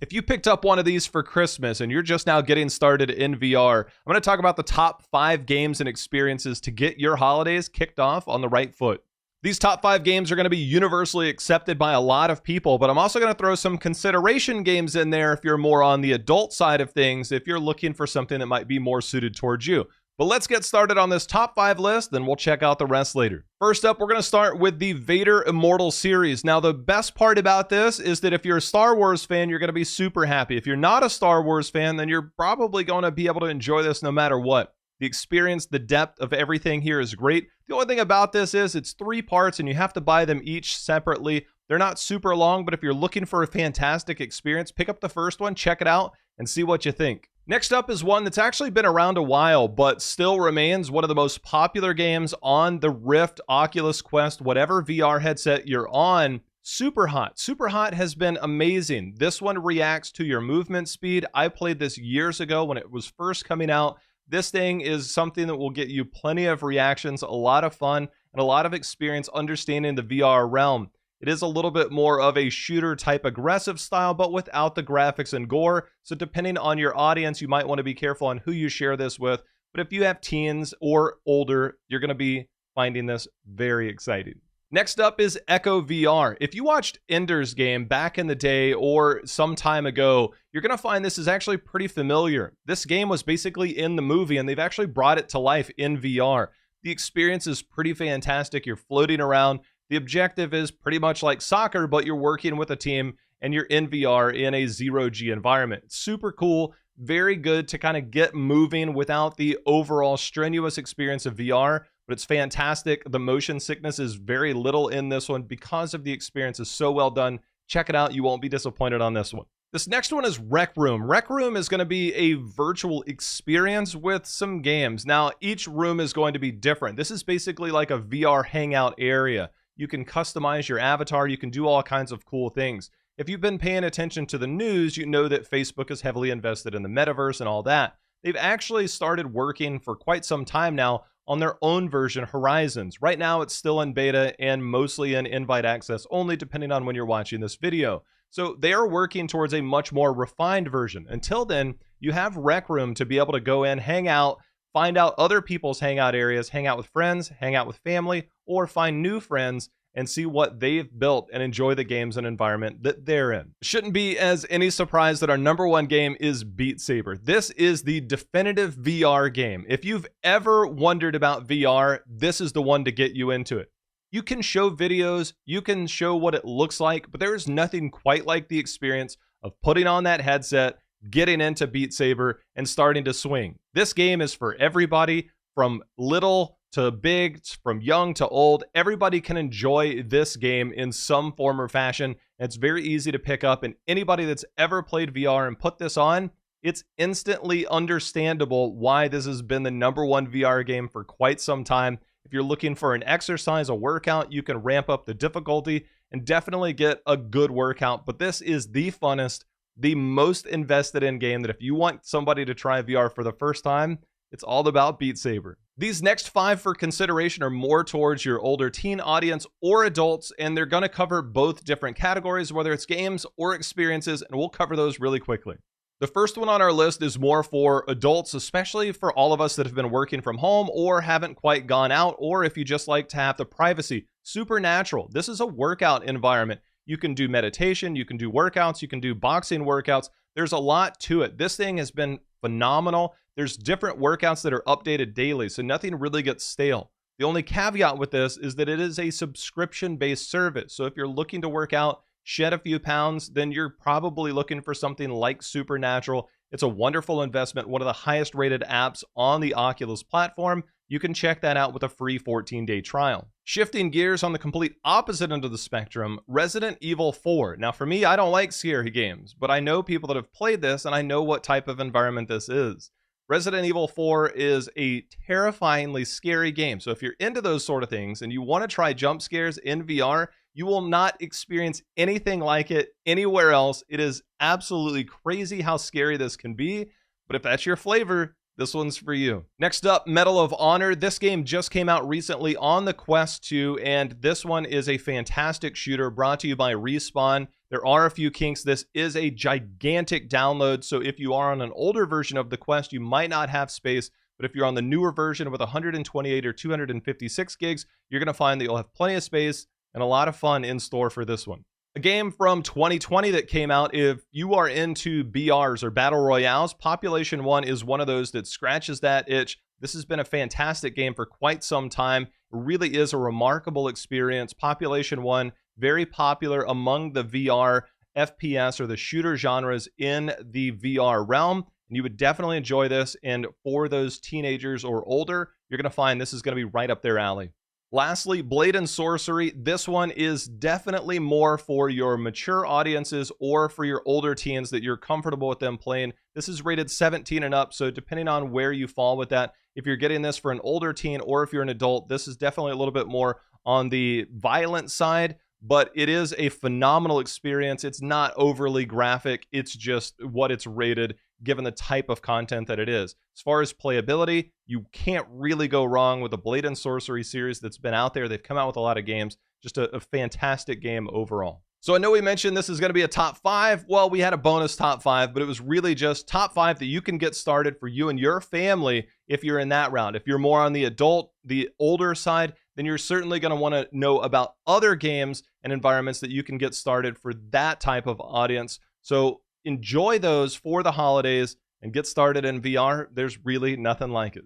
If you picked up one of these for Christmas and you're just now getting started in VR, I'm going to talk about the top 5 games and experiences to get your holidays kicked off on the right foot. These top 5 games are going to be universally accepted by a lot of people, but I'm also going to throw some consideration games in there if you're more on the adult side of things, if you're looking for something that might be more suited towards you. But let's get started on this top 5 list, then we'll check out the rest later. First up, we're going to start with the Vader Immortal series. Now, the best part about this is that if you're a Star Wars fan, you're going to be super happy. If you're not a Star Wars fan, then you're probably going to be able to enjoy this no matter what. The experience, the depth of everything here is great. The only thing about this is it's 3 parts and you have to buy them each separately. They're not super long, but if you're looking for a fantastic experience, pick up the first one, check it out, and see what you think. Next up is one that's actually been around a while, but still remains one of the most popular games on the Rift, Oculus Quest, whatever VR headset you're on. Superhot. Superhot has been amazing. This one reacts to your movement speed. I played this years ago when it was first coming out. This thing is something that will get you plenty of reactions, a lot of fun, and a lot of experience understanding the VR realm. It is a little bit more of a shooter type aggressive style, but without the graphics and gore. So depending on your audience, you might want to be careful on who you share this with. But if you have teens or older, you're going to be finding this very exciting. Next up is Echo VR. If you watched Ender's Game back in the day or some time ago, you're going to find this is actually pretty familiar. This game was basically in the movie and they've actually brought it to life in VR. The experience is pretty fantastic. You're floating around. The objective is pretty much like soccer, but you're working with a team and you're in VR in a zero-G environment. It's super cool. Very good to kind of get moving without the overall strenuous experience of VR. But it's fantastic. The motion sickness is very little in this one because of the experience is so well done. Check it out. You won't be disappointed on this one. This next one is Rec Room. Rec Room is going to be a virtual experience with some games. Now, each room is going to be different. This is basically like a VR hangout area. You can customize your avatar. You can do all kinds of cool things. If you've been paying attention to the news, you know that Facebook is heavily invested in the metaverse and all that. They've actually started working for quite some time now on their own version, Horizons. Right now, it's still in beta and mostly in invite access only, depending on when you're watching this video. So they are working towards a much more refined version. Until then, you have Rec Room to be able to go in, hang out, find out other people's hangout areas, hang out with friends, hang out with family, or find new friends and see what they've built and enjoy the games and environment that they're in. Shouldn't be as any surprise that our number 1 game is Beat Saber. This is the definitive VR game. If you've ever wondered about VR, this is the one to get you into it. You can show videos, you can show what it looks like, but there is nothing quite like the experience of putting on that headset, getting into Beat Saber, and starting to swing. This game is for everybody, from little to big, from young to old. Everybody can enjoy this game in some form or fashion. It's very easy to pick up, and anybody that's ever played VR and put this on, it's instantly understandable why this has been the number 1 VR game for quite some time. If you're looking for an exercise, a workout, you can ramp up the difficulty and definitely get a good workout. But this is the funnest, the most invested in game that if you want somebody to try VR for the first time, it's all about Beat Saber. These next 5 for consideration are more towards your older teen audience or adults, and they're going to cover both different categories, whether it's games or experiences, and we'll cover those really quickly. The first one on our list is more for adults, especially for all of us that have been working from home or haven't quite gone out, or if you just like to have the privacy. Supernatural. This is a workout environment. You can do meditation, you can do workouts, you can do boxing workouts. There's a lot to it. This thing has been phenomenal. There's different workouts that are updated daily, so nothing really gets stale. The only caveat with this is that it is a subscription-based service. So if you're looking to work out, shed a few pounds, then you're probably looking for something like Supernatural. It's a wonderful investment, one of the highest rated apps on the Oculus platform. You can check that out with a free 14-day trial. Shifting gears on the complete opposite end of the spectrum, Resident Evil 4. Now for me, I don't like scary games, but I know people that have played this and I know what type of environment this is. Resident Evil 4 is a terrifyingly scary game. So if you're into those sort of things and you want to try jump scares in VR, you will not experience anything like it anywhere else. It is absolutely crazy how scary this can be. But if that's your flavor, this one's for you. Next up, Medal of Honor. This game just came out recently on the Quest 2, and this one is a fantastic shooter brought to you by Respawn. There are a few kinks. This is a gigantic download, so if you are on an older version of the Quest, you might not have space, but if you're on the newer version with 128 or 256 gigs, you're going to find that you'll have plenty of space and a lot of fun in store for this one. A game from 2020 that came out, if you are into BRs or Battle Royales, Population 1 is one of those that scratches that itch. This has been a fantastic game for quite some time. It really is a remarkable experience. Population 1, very popular among the VR FPS or the shooter genres in the VR realm. And you would definitely enjoy this. And for those teenagers or older, you're going to find this is going to be right up their alley. Lastly, Blade and Sorcery. This one is definitely more for your mature audiences or for your older teens that you're comfortable with them playing. This is rated 17 and up, so depending on where you fall with that, if you're getting this for an older teen or if you're an adult, this is definitely a little bit more on the violent side, but it is a phenomenal experience. It's not overly graphic. It's just what it's rated given the type of content that it is. As far as playability, you can't really go wrong with the Blade and Sorcery series that's been out there. They've come out with a lot of games. Just a fantastic game overall. So I know we mentioned this is going to be a top 5. Well, we had a bonus top 5, but it was really just top 5 that you can get started for you and your family if you're in that round. If you're more on the adult, the older side, then you're certainly going to want to know about other games and environments that you can get started for that type of audience. So enjoy those for the holidays and get started in VR. There's really nothing like it.